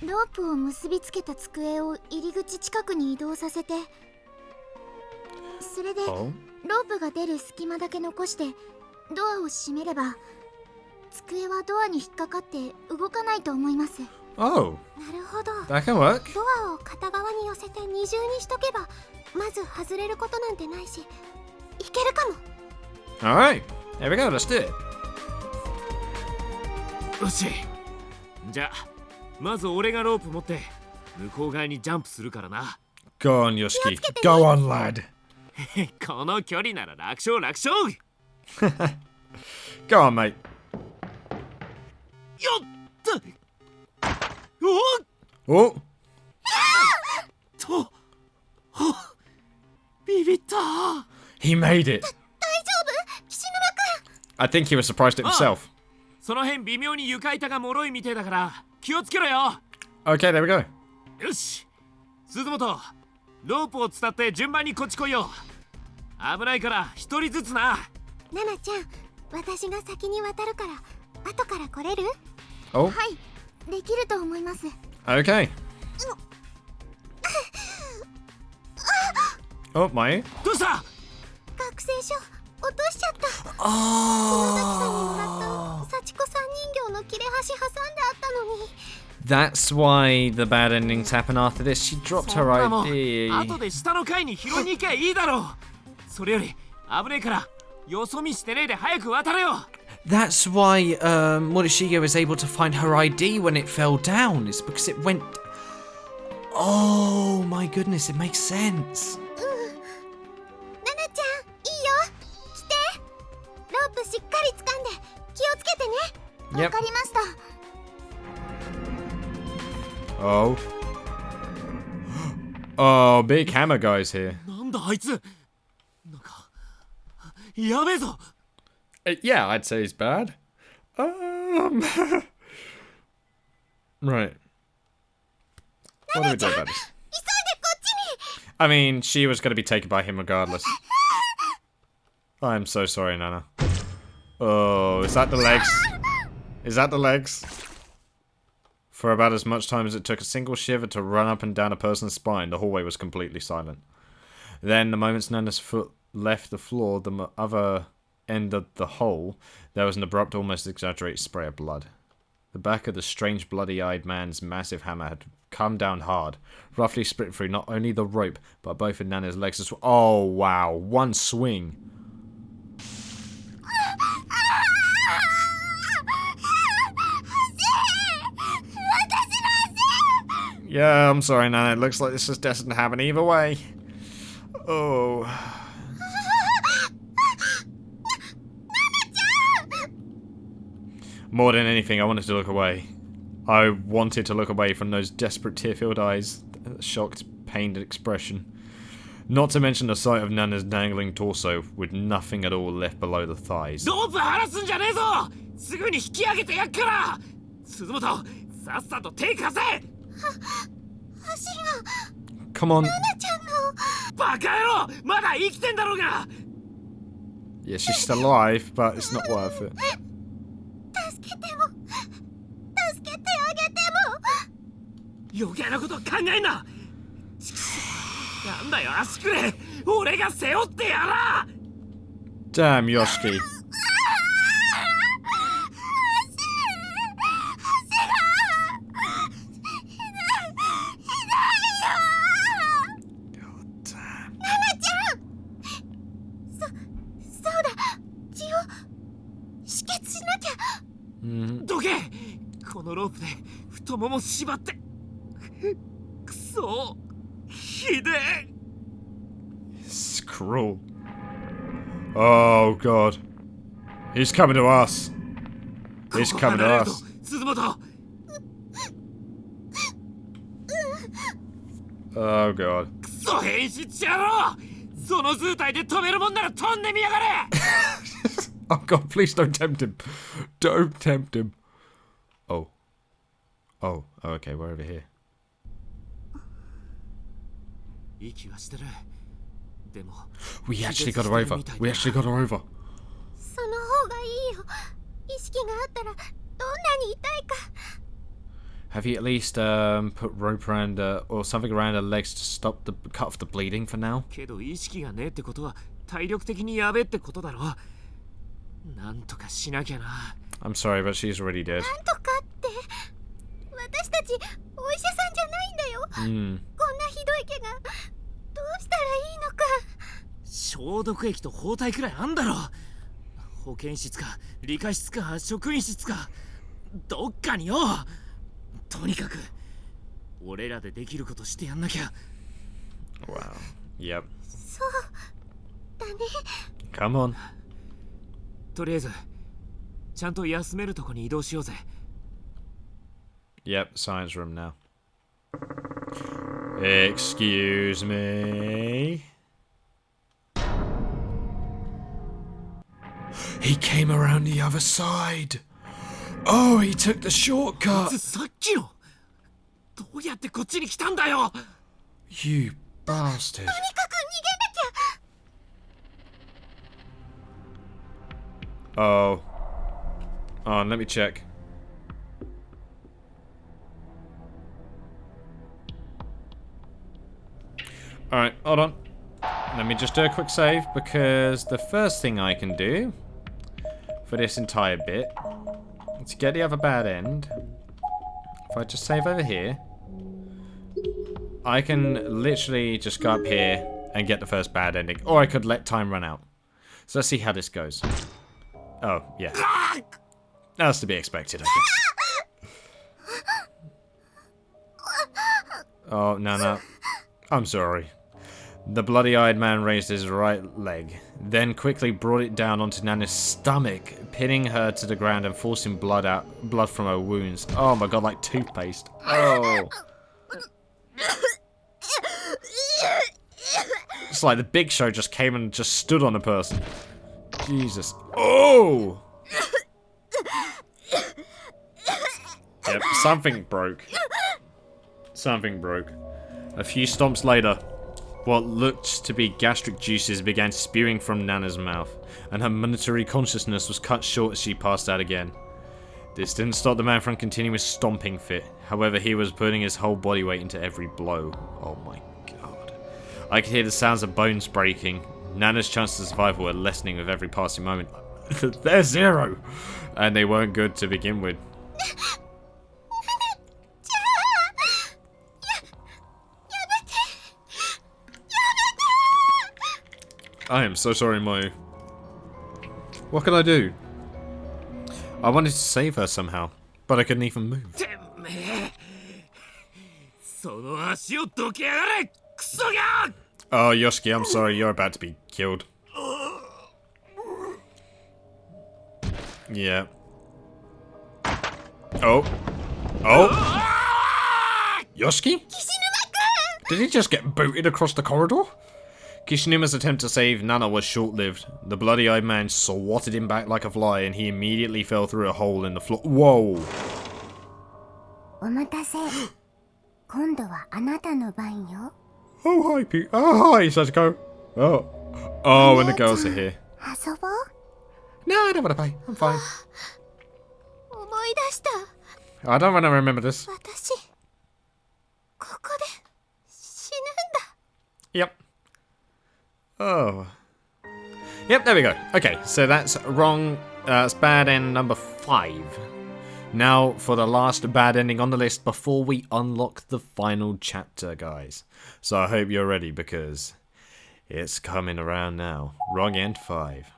ロープを結びつけた机を入り口近くに移動させて、それで Oh. ロープが出る隙間だけ残してドアを閉めれば、机はドアに引っかかって動かないと思います。 Oh, なるほど。 that can work. ドアを片側に寄せて二重にしとけば、まず外れることなんてないし、いけるかも。 Alright, here we go, let's do it. よし。じゃあまず俺がロープ持って向こう側にジャンプするからな。 Go on, Yoshiki. Go on, lad. この距離なら楽勝楽勝。 Go on, mate. よっと。おっ Oh, と。ビビった。 he made it. 大丈夫？岸沼くん。 I think he was surprised at himself. その辺微妙に床板が脆いみてえだから気をつけろよ。 Okay, there we go. よし。鈴本、ロープを伝って順番にこっち来いよ。危ないから一人ずつな。ナナちゃん、私が先に渡るから後から来れる？ Oh, はい、できると思います。 okay. Oh, my. どうした？学生証落としちゃった。 Oh. 崎さんにもらった幸子さん人形の切れ端挟んであったのに。 That's why the bad endings happen after this. She dropped そ her んなもん ID. 後で下の階に拾いに行けばいいだろう。それより危ねえからよそ見してねえで早く渡れよ。 That's why Morishige was able to find her ID when it fell down. It's because it went. Oh my goodness, it makes sense. ナナちゃん、いいよ。来て。ロープしっかり掴んで気をつけてね。 Yep. わかりました。 Oh. Oh, big hammer guy's here. なんだあいつ。なんかやべえぞ。 Yeah, I'd say he's bad. Right. What do we do about this? 急いでこっちに。 I mean, she was going to be taken by him regardless. I'm so sorry, Nana. Oh, is that the legs? Is that the legs? For about as much time as it took a single shiver to run up and down a person's spine, the hallway was completely silent. Then, the moment Nana's foot left the floor, the other end of the hole, there was an abrupt, almost exaggerated spray of blood. The back of the strange bloody-eyed man's massive hammer had come down hard, roughly split through not only the rope, but both of Nana's legs as well. Oh, wow. One swing. Yeah, I'm sorry, Nana. It looks like this is destined to happen either way. Oh. More than anything, I wanted to look away. I wanted to look away from those desperate tear-filled eyes, that shocked, pained expression. Not to mention the sight of Nana's dangling torso, with nothing at all left below the thighs. ロープ離すんじゃねえぞ。すぐに引き上げてやっから。鈴本、さっさと手貸せ。足が Come on. ナナちゃんの。バカ野郎、まだ生きてんだろうが。 Yeah, she's still alive, but it's not worth it. 助けても助けてあげても。余計なこと考えんな。なんだよ足くれ。俺が背負ってやら。 Damn, Yoshiki. God damn. ナナちゃん。そうだ。血を止血しなきゃ。 Mhm. どけ。このロープで太もも縛って。くそ。ひでえ。 It's cruel. Oh, God. He's coming to us. It's coming to us. 鈴本 Oh god. クソ変質野郎その図体で飛べるもんなら飛んでみやがれ Oh god, please don't tempt him. Don't tempt him. Oh. Oh, okay, we're over here. 息はしてるでも We actually got her over. We actually got her over. その方がいいよ。意識があったらどんなに痛いか。 Have you at least put rope around or something around her legs to stop the cut off the bleeding for now? けど意識がねえってことは体力的にやべえってことだろなんとかしなきゃな I'm sorry, but she's already dead. なんとかって私たちお医者さんじゃないんだよ。こんなひどい怪我どうしたらいいのか。消毒液と包帯くらいあんだろ保健室か理科室か職員室かどっかによとにかく俺らでできることしてやんなきゃ Wow. Yep. そうだね。 Come on. とりあえずちゃんと休めるとこに移動しようぜ Yep, science room now. Excuse me. He came around the other side. Oh, he took the shortcut. さっきのどうやってこっちに来たんだよ You bastard. とにかく逃げなきゃ。 Oh. Oh, let me check. Alright, hold on. Let me just do a quick save, because the first thing I can do for this entire bit to get the other bad end, if I just save over here, I can literally just go up here and get the first bad ending, or I could let time run out. So let's see how this goes. Oh, yeah. That's to be expected, I guess. Oh, no. I'm sorry. The bloody-eyed man raised his right leg, then quickly brought it down onto Nana's stomach, pinning her to the ground and forcing blood from her wounds. Oh my god, like toothpaste. Oh. It's like the Big Show just came and just stood on a person. Jesus. Oh! Yep, something broke. Something broke. A few stomps later, what looked to be gastric juices began spewing from Nana's mouth, and her monetary consciousness was cut short as she passed out again. This didn't stop the man from continuing his stomping fit. However, he was putting his whole body weight into every blow. Oh my god. I could hear the sounds of bones breaking. Nana's chances of survival were lessening with every passing moment. They're zero! And they weren't good to begin with. I am so sorry, Moe. What can I do? I wanted to save her somehow, but I couldn't even move. てめえその足をどけやがれクソが Oh, Yoshiki, I'm sorry, you're about to be killed. Yeah. Oh. Yoshiki? Did he just get booted across the corridor? Kishinuma's attempt to save Nana was short-lived. The bloody-eyed man swatted him back like a fly, and he immediately fell through a hole in the floor. Whoa! お待たせ。今度はあなたの番よ。 Oh, hi, Pete. Oh, hi, Sachiko. Oh, and the girls are here. 遊ぼう。 No, I don't want to play. I'm fine. 思い出した。 I don't want to remember this. 私、ここで死ぬんだ。 Yep. Oh. Yep, there we go. Okay, so that's wrong. That's bad end number 5. Now for the last bad ending on the list before we unlock the final chapter, guys. So I hope you're ready because it's coming around now. Wrong end 5.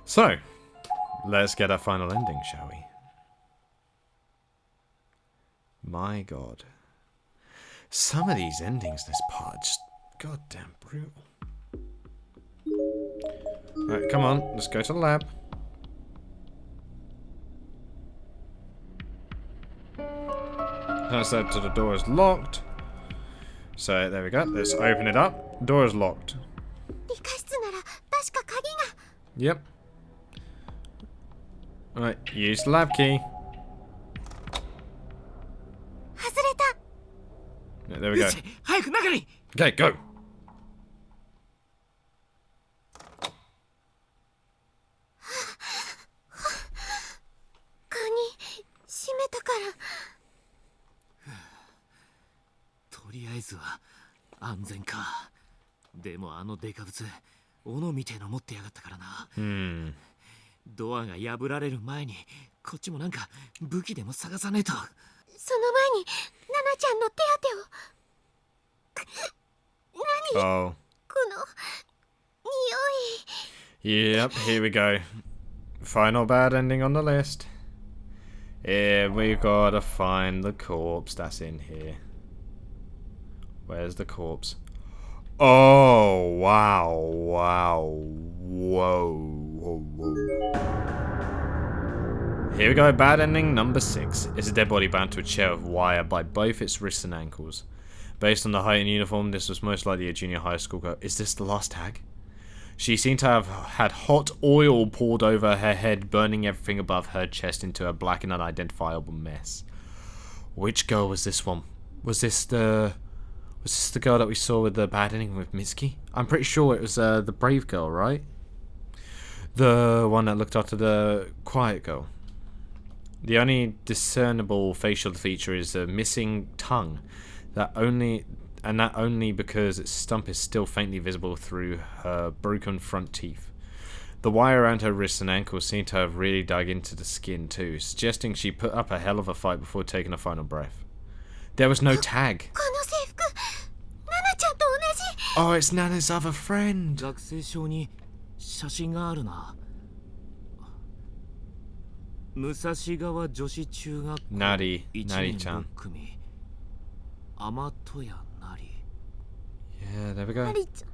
So, let's get our final ending, shall we? My god. Some of these endings in this part are just goddamn brutal. Alright, come on. Let's go to the lab. I said the door is locked. So there we go. Let's open it up. Door is locked. 理科室なら確か鍵が。 Yep. Alright, use the lab key. 外れた。 Yeah, there we go. 早く中に。 Okay, go. 鍵閉めたから。とりあえずは安全か。でもあのデカブツ、斧みてえの持ってやがったからな。ドアが破られる前にこっちもなんか武器でも探さねえと。その前にナナちゃんの手当てを。何 Oh. この匂い。 Yep, here we go. Final bad ending on the list. Here we gotta find the corpse that's in here. Where's the corpse? Oh, wow, wow, whoa, whoa, whoa. Here we go, bad ending number 6. It's a dead body bound to a chair of wire by both its wrists and ankles. Based on the height and uniform, this was most likely a junior high school girl. Is this the last tag? She seemed to have had hot oil poured over her head, burning everything above her chest into a black and unidentifiable mess. Which girl was this one? Was this the girl that we saw with the bad ending with Mitsuki? I'm pretty sure it was the brave girl, right? The one that looked after the quiet girl. The only discernible facial feature is a missing tongue. That only because its stump is still faintly visible through her broken front teeth. The wire around her wrists and ankles seemed to have really dug into the skin too, suggesting she put up a hell of a fight before taking a final breath. There was no tag. この制服、ナナちゃんと同じ。 Oh, it's Nana's other friend. 学生証に写真があるな。武蔵川女子中学校 Nari 1 Nari 年 chan. 6組天戸屋なり。 Yeah, there we go. ナリちゃん。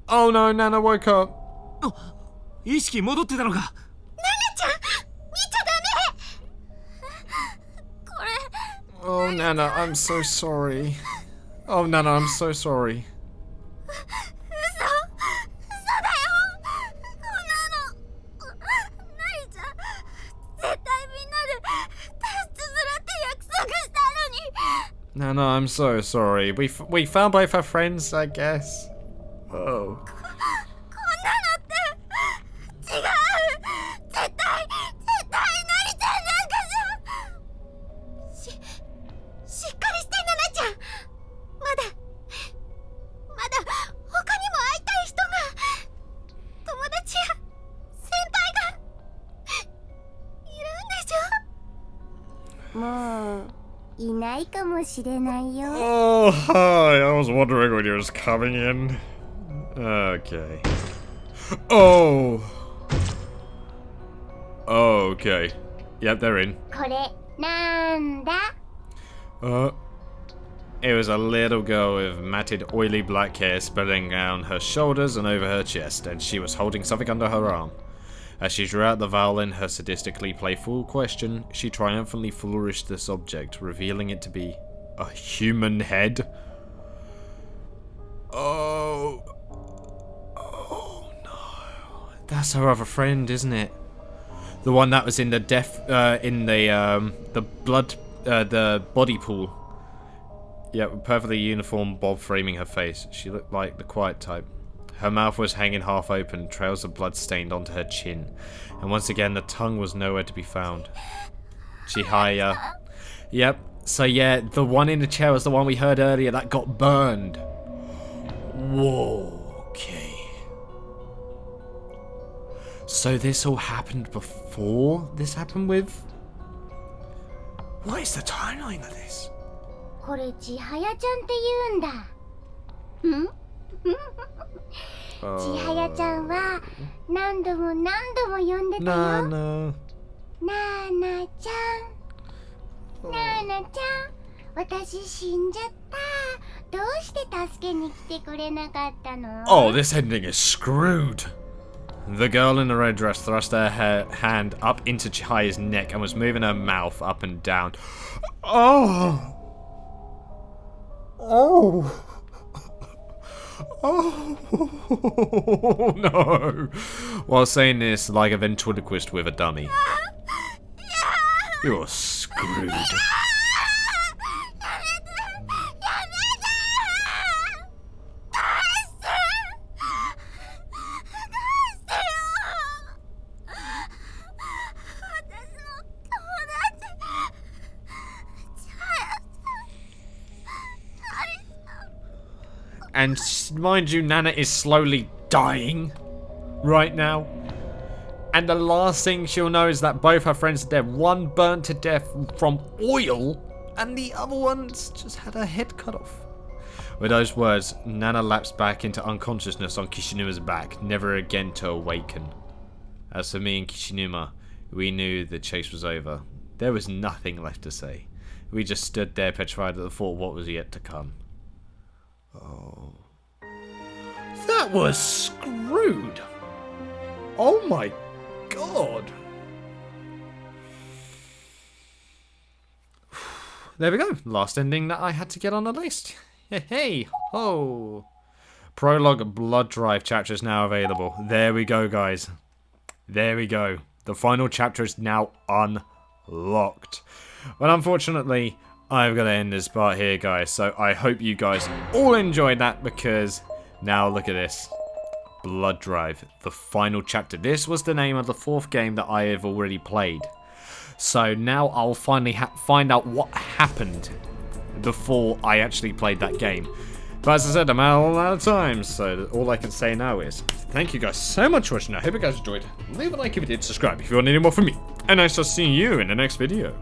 Oh no, Nana woke up. 意識戻ってたのか。ナナちゃん、見ちゃダメ。これ。 Oh, Nana, I'm so sorry. Oh, Nana, I'm so sorry. 嘘だよ。こんなの。ナリちゃん、絶対みんなで脱出するって約束したのに。 Nana, I'm so sorry. We found both our friends, I guess. Oh. こんなのって違う。絶対ナリちゃんなんかじゃ。しっかりしてナナちゃん。まだ他にも会いたい人が、友達や先輩がいるんでしょ。もういないかもしれないよ。 Oh, hi. I was wondering when you was coming in. Okay. Oh. Okay. Yep, they're in. これなんだ。 It was a little girl with matted, oily black hair spilling down her shoulders and over her chest, and she was holding something under her arm. As she drew out the violin, her sadistically playful question, she triumphantly flourished this object, revealing it to be a human head. Oh no. That's her other friend, isn't it? The one that was in the the body pool. Yeah, with perfectly uniform bob framing her face. She looked like the quiet type. Her mouth was hanging half open, trails of blood stained onto her chin. And once again, the tongue was nowhere to be found. Chihaya. Yep. So yeah, the one in the chair was the one we heard earlier that got burned. Whoa. Okay. So this all happened before this happened with... What is the timeline of this? これ千早ちゃんって言うんだ。ん？千早ちゃんは何度も呼んでたよ。ナナちゃん。ナナちゃん、私死んじゃった。どうして助けに来てくれなかったの？ Oh, this ending is screwed. The girl in the red dress thrust her hand up into Chihaya's neck and was moving her mouth up and down. Oh! Oh! Oh no! While saying this, like a ventriloquist with a dummy. You're screwed. And mind you, Nana is slowly dying right now. And the last thing she'll know is that both her friends are dead. One burnt to death from oil, and the other one's just had her head cut off. With those words, Nana lapsed back into unconsciousness on Kishinuma's back, never again to awaken. As for me and Kishinuma, we knew the chase was over. There was nothing left to say. We just stood there petrified at the thought of what was yet to come. Oh. That was screwed. Oh my god. There we go. Last ending that I had to get on the list. Hey ho. Prologue Blood Drive chapter is now available. There we go, guys. There we go. The final chapter is now unlocked. But unfortunately, I've got to end this part here, guys. So I hope you guys all enjoyed that, because now look at this. Blood Drive, the final chapter. This was the name of the 4th game that I have already played. So now I'll finally find out what happened before I actually played that game. But as I said, I'm out of time, so all I can say now is thank you guys so much for watching. I hope you guys enjoyed. Leave a like if you did, subscribe if you want any more from me, and I shall see you in the next video.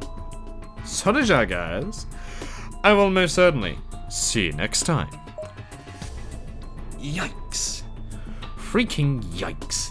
So guys, I will most certainly see you next time. Yikes. Freaking yikes.